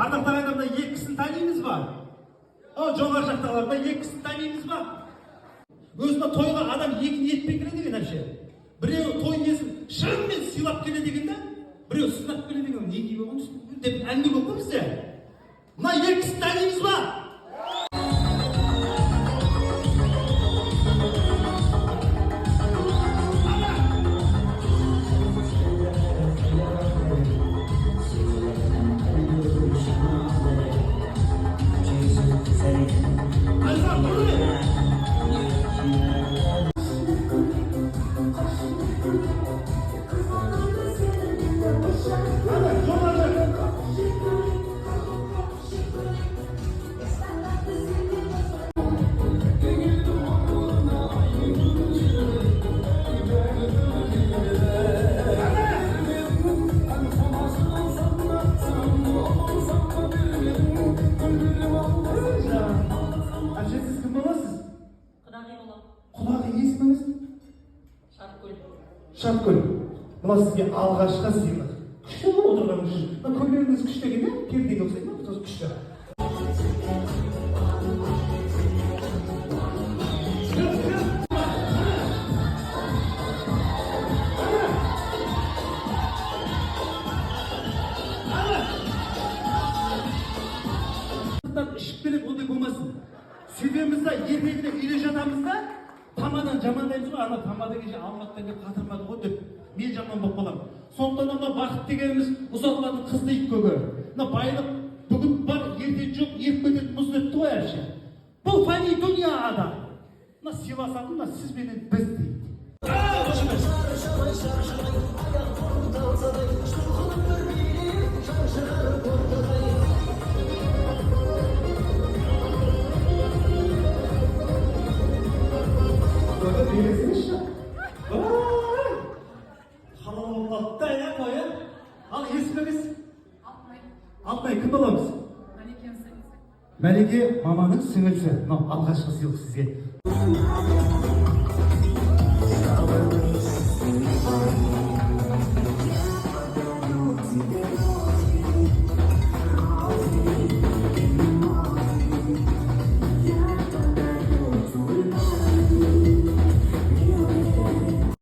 Ардақтағы адамда екі кісіні танимыз ба? Жоғары жақтағыларда екі кісіні танимыз ба? Өзіне тойға адам екі ниетпен келеді деген әпше. Біреу той иесін шынымен сыйлап келеді дегенде, біреу сынап келеді деген, не дейіп оған деп әңгіме болып қой бізде. Мына екі кісіні танимыз ба? Шарткөл. Мына сізге алғашқы сыйлық. Күшті болып отырған үшін. Көйлегіңіз күшті екен, пердеге ұқсайды ма? Күшті. Ішіп келіп ондай болмасын. Сөйлемізді ертеңіне үйде жатамызда, тамадан жамандаймыз ғой, ана тамада кеше алматыдан келіп қатырмады ғой деп мен жаман болып қаламын. Сондықтан ана бақыт дегеніміз ұзатылатын қыз дейді көге. Мына байлық бүгін бар, ертең жоқ, еріп кететін мұз өтті ғой әпше. Бұл фани дүнияда. Мына сыйласатын мына сіз менен біз дейді. Халалатта ya koya. Al esmemiz. Алтынай кім боламыз? Мәлике маманың сіңілісі. Алғашқы сыйлық сізге.